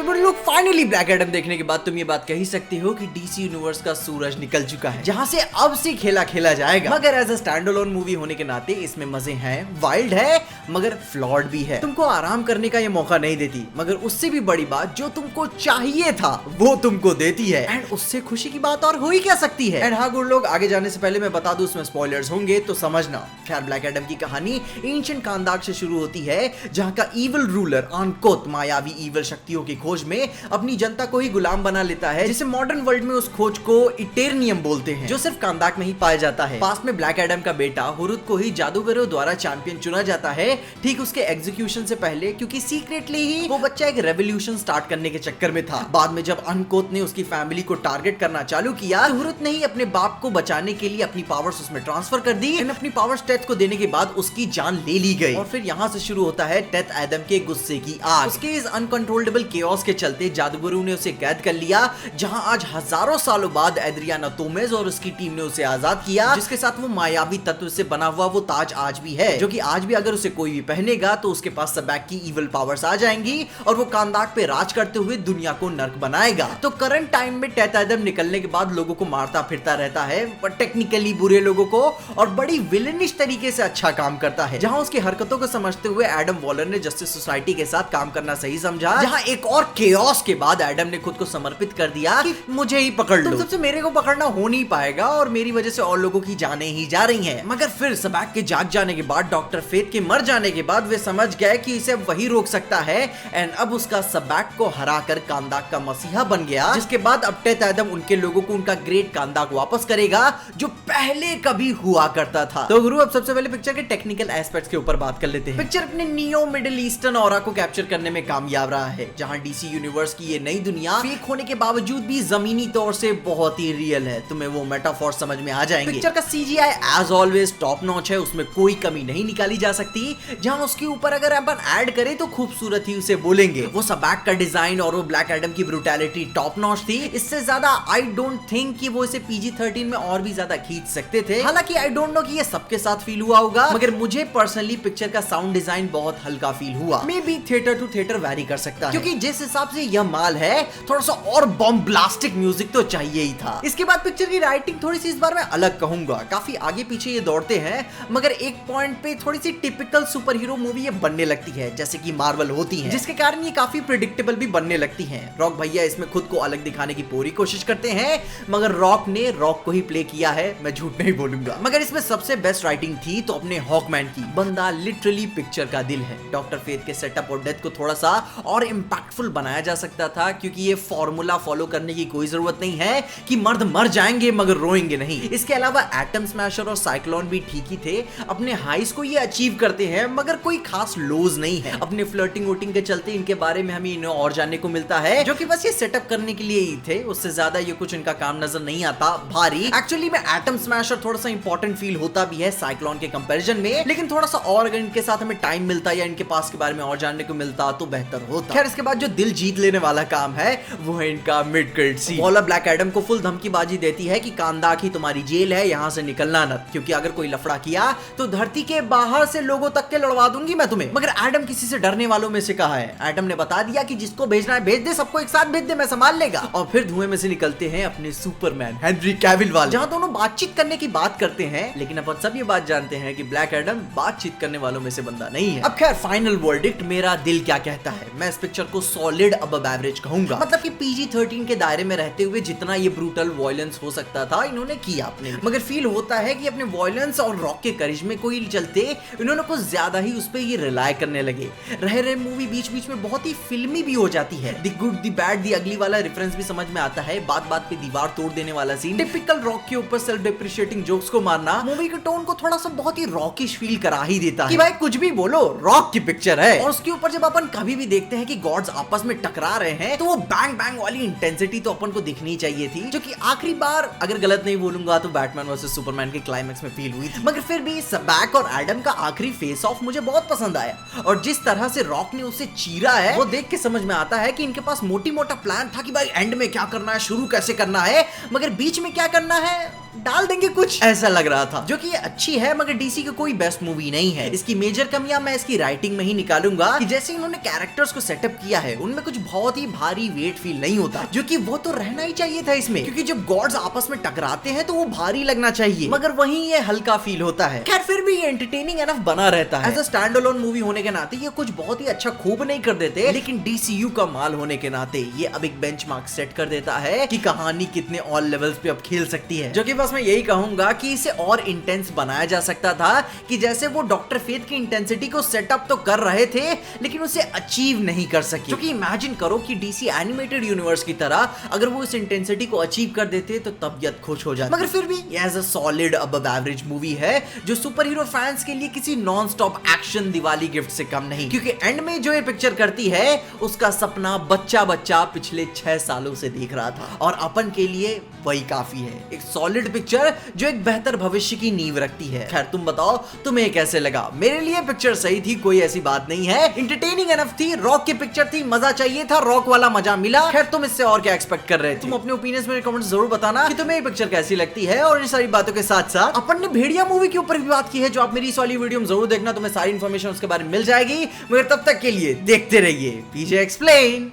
तो बड़े लोग फाइनली ब्लैक एडम देखने के बाद तुम ये बात कह ही सकते हो कि डीसी यूनिवर्स का सूरज निकल चुका है, जहां से अब से खेला खेला जाएगा। मगर as a standalone movie होने के नाते इसमें मजे हैं, वाइल्ड है मगर फ्लॉड भी है। तुमको आराम करने का ये मौका नहीं देती, मगर उससे भी बड़ी बात जो तुमको चाहिए था वो तुमको देती है। एंड उससे खुशी की बात और हो ही क्या सकती है। एंड हाँ गुड लोग, आगे जाने से पहले मैं बता दूं उसमें स्पॉयलर्स होंगे तो समझना। खैर ब्लैक एडम की कहानी एंशिएंट कांदाक से शुरू होती है, जहां का इविल रूलर अनकोत मायावी इविल शक्तियों की खोज में अपनी जनता को ही गुलाम बना लेता है, जिसे मॉडर्न वर्ल्ड में उस खोज को इटेरनियम बोलते हैं, जो सिर्फ कांदाक में ही पाया जाता है। पास में ब्लैक एडम का बेटा हुरुत को ही जादूगरों द्वारा चैंपियन चुना जाता है, ठीक उसके एग्जीक्यूशन से पहले, क्योंकि सीक्रेटली ही वो बच्चा एक रेवोल्यूशन स्टार्ट करने के चक्कर में था। बाद में जब अनकोत ने उसकी फैमिली को टारगेट करना चालू किया तो हुरुत ने ही अपने बाप को बचाने के लिए अपनी पावर्स उसमें ट्रांसफर कर दी। अपनी पावर्स टेथ को देने के बाद उसकी जान ले ली गई। और फिर यहाँ से शुरू होता है टेथ एडम के गुस्से की आग। उसके इस अनकंट्रोलेबल केओस के चलते जादूगरों ने उसे कैद कर लिया, जहां आज हजारों सालों बाद एड्रियाना तोमेज और उसकी टीम ने उसे आजाद किया, जिसके साथ वो मायावी तत्व से बना हुआ वो ताज आज भी है, जो कि आज भी अगर उसे कोई भी पहनेगा तो उसके पास सबैक की इविल पावर्स आ जाएंगी और वो कांदाक पे राज करते हुए दुनिया को नर्क बनाएगा। तो करंट टाइम में टेथ एडम निकलने के बाद लोगों को मारता फिरता रहता है, पर टेक्निकली बुरे लोगों को, और बड़ी विलेनिश तरीके से अच्छा काम करता है। जहां उसकी हरकतों को समझते हुए एडम वॉलर ने जस्टिस सोसाइटी के साथ काम करना सही समझा, जहां एक और केओस के बाद एडम ने खुद को समर्पित कर दिया कि मुझे ही पकड़ लो, तुम सबसे मेरे को पकड़ना हो नहीं पाएगा और मेरी वजह से और लोगों की जाने ही जा रही हैं। मगर फिर सबैक के जाग जाने के बाद, डॉक्टर फेथ के मर जाने के बाद वे समझ गए कि इसे वही रोक सकता है, एंड अब उसका सबैक को हराकर कांदाक का मसीहा बन गया, जिसके बाद अब टेथ एडम उनके लोगों को उनका ग्रेट कांदाक वापस करेगा जो पहले कभी हुआ करता था। तो गुरु अब सबसे पहले पिक्चर के टेक्निकल एस्पेक्ट्स के ऊपर बात कर लेते हैं। पिक्चर अपने नियो मिडिल ईस्टर्न ऑरा को कैप्चर करने में कामयाब रहा है, जहां डीसी यूनिवर्स की ये नई दुनिया फेक होने के बावजूद भी जमीनी तौर से बहुत ही रियल है। तुम्हें वो मेटाफोर समझ में आ जाएंगे। पिक्चर का CGI as always top notch है, उसमें कोई कमी नहीं निकाली जा सकती। जहां उसके ऊपर अगर अपन ऐड करें तो खूबसूरत ही उसे बोलेंगे। वो सबैक का डिजाइन और वो ब्लैक एडम की ब्रूटैलिटी टॉप नॉच थी। इससे ज्यादा आई डोंट थिंक कि वो इसे PG-13 में और भी ज्यादा खींच सकते थे। हालांकि आई डोंट नो कि ये सबके साथ फील हुआ होगा, मगर मुझे पर्सनली पिक्चर का साउंड डिजाइन बहुत हल्का फील हुआ। Maybe theatre to theatre vary कर सकता है, क्योंकि जिस हिसाब से यह माल है थोड़ा सा और बॉम्ब ब्लास्टिक म्यूजिक तो चाहिए ही था। इसके बाद पिक्चर की राइटिंग थोड़ी सी इस बार मैं अलग कहूंगा, काफी आगे पीछे ये दौड़ते हैं, मगर एक पॉइंट पे थोड़ी सी टिपिकल सुपर हीरो मूवी ये बनने लगती है, जैसे कि मार्वल होती है, जिसके कारण ये काफी प्रिडिक्टेबल भी बनने लगती है। रॉक भैया इसमें खुद को अलग दिखाने की पूरी कोशिश करते हैं, मगर रॉक ने रॉक को ही प्ले किया है, मैं झूठ नहीं बोलूंगा। मगर इसमें सबसे बेस्ट राइटिंग थी तो अपने हॉकमैन की। बंदा लिटरली पिक्चर का दिल है। डॉक्टर फेथ के सेटअप और डेथ को थोड़ा सा और इंपैक्टफुल बनाया जा सकता था, क्योंकि ये फॉर्मूला फॉलो करने की कोई जरूरत नहीं है कि मर्द मर जाएंगे मगर रोएंगे नहीं। इसके अलावा एटम स्मैशर और साइक्लोन भी ठीक ही थे, अपने हाइस को ये अचीव करते हैं, मगर कोई खास लोज नहीं है। अपने फ्लर्टिंग वोटिंग के चलते इनके बारे में हमें इन्हें और जानने को मिलता है, जो कि बस ये सेटअप करने के लिए ही थे, उससे ज्यादा ये कुछ इनका काम नजर नहीं आता भारी। एक्चुअली में एटम स्मैशर थोड़ा सा इंपॉर्टेंट फील होता भी है साइक्लोन के कंपैरिजन में, लेकिन थोड़ा सा और अगर इनके साथ हमें टाइम मिलता या इनके पास के बारे में और जानने को मिलता तो बेहतर होता। खैर इसके बाद जो दिल जीत लेने वाला काम है वो है इनका mid credit scene. Waller Black Adam को फुल धमकीबाजी देती है कि कांदाक ही तुम्हारी जेल है, यहाँ से निकलना न, क्योंकि अगर कोई लफड़ा किया तो धरती के बाहर से लोगों तक के लड़वा दूंगी मैं तुम्हें। मगर एडम किसी से डरने वालों में से कहा है। एडम ने बता दिया कि जिसको भेजना है भेज दे, सबको एक साथ भेज दे, मैं संभाल लेगा। और फिर धुएं में से निकलते हैं अपने सुपरमैन हेनरी कैविल वाले, जहां दोनों बातचीत करने की बात करते हैं, लेकिन अपन सब ये बात जानते हैं कि ब्लैक एडम बातचीत करने वालों में से बंदा नहीं है। अब खैर फाइनल वर्डिक्ट मेरा दिल क्या कहता है, मैं इस पिक्चर को सॉलिड अबव एवरेज कहूंगा। मतलब कि PG-13 के दायरे में रहते हुए जितना ये ब्रूटल वॉयलेंस हो सकता था इन्होंने किया अपने, मगर फील होता है कि अपने वॉयलेंस और रॉक के करिश्मे को ही चलते इन्होंने कुछ ज्यादा ही उस पर ये रिलाय करने लगे। रहे मूवी बीच बीच में बहुत ही फिल्मी भी हो जाती है। The good the bad the ugly वाला रेफरेंस भी समझ में आता है, बात बात पे दीवार तोड़ देने वाला सीन, टिपिकल रॉक के ऊपर सेल्फ डेप्रिशिएटिंग जोक्स को मारना मूवी के टोन को थोड़ा सा बहुत ही रॉकिश फील करा ही देता है कि भाई कुछ भी बोलो रॉक की पिक्चर है। और उसके ऊपर जब अपन कभी भी देखते हैं कि गॉड्स आपस में टकरा रहे हैं तो वो बैंग बैंग वाली इंटेंसिटी तो अपन को दिखनी चाहिए थी, जो कि आखिरी बार अगर गलत नहीं बोलूंगा तो बैटमैन वर्सेस सुपरमैन के क्लाइमैक्स में फील हुई थी। मगर फिर भी सबैक और एडम का आखिरी फेस ऑफ मुझे बहुत पसंद आया, और जिस तरह से रॉक ने उसे चीरा है वो देख के समझ में आता है कि इनके पास मोटी मोटा प्लान था कि भाई एंड में क्या करना है, शुरू कैसे करना है, मगर बीच में क्या करना है डाल देंगे कुछ, ऐसा लग रहा था। जो कि ये अच्छी है मगर डीसी की कोई बेस्ट मूवी नहीं है। इसकी मेजर कमियां मैं इसकी राइटिंग में ही निकालूंगा कि जैसे इन्होंने कैरेक्टर्स को सेटअप किया है उनमें कुछ बहुत ही भारी वेट फील नहीं होता, जो कि वो तो रहना ही चाहिए था इसमें, क्योंकि जब गॉड्स आपस में टकराते हैं तो वो भारी लगना चाहिए, मगर वहीं ये हल्का फील होता है। खैर फिर भी ये एंटरटेनिंग एनफ बना रहता है। As a standalone movie होने के नाते ये कुछ बहुत ही अच्छा खूब नहीं कर देते, लेकिन डीसीयू का माल होने के नाते ये अब एक बेंचमार्क सेट कर देता है कि कहानी कितने ऑल लेवल्स पे अब खेल सकती है। जो कि बस मैं यही कहूंगा कि इसे और इंटेंस बनाया जा सकता था, कि जैसे वो डॉक्टर फेथ की इंटेंसिटी को सेटअप तो कर रहे थे लेकिन उसे अचीव नहीं कर सके। क्योंकि इमेजिन करो कि डीसी एनिमेटेड यूनिवर्स की तरह अगर वो इस इंटेंसिटी को अचीव कर देते तो तबीयत खुश हो जाती। मगर फिर भी as a solid above average movie है, जो सुपर हीरो फैंस के लिए किसी non stop action Diwali gift से कम नहीं। क्योंकि एंड में जो ये पिक्चर करती है उसका सपना बच्चा बच्चा पिछले 6 सालों से देख रहा था, और अपन के लिए वही काफी है। एक सॉलिड पिक्चर जो एक बेहतर भविष्य की नींव रखती है। खैर तुम बताओ तुम्हें कैसे लगा? मेरे लिए पिक्चर सही थी, कोई ऐसी बात नहीं है, इंटरटेनिंग एनफ थी, रॉक की पिक्चर थी, मजा चाहिए था, रॉक वाला मजा मिला। खैर तुम इससे और क्या एक्सपेक्ट कर रहे थे? तुम अपने ओपिनियंस में कमेंट जरूर बताना कि तुम्हें ये पिक्चर कैसी लगती है। और इन सारी बातों के साथ साथ अपन ने भेड़िया मूवी के ऊपर भी बात की है, जो आप मेरी इस वाली वीडियो में जरूर देखना, तुम्हें सारी इन्फॉर्मेशन उसके बारे में मिल जाएगी। मगर तब तक के लिए देखते रहिए पीजे एक्सप्लेन।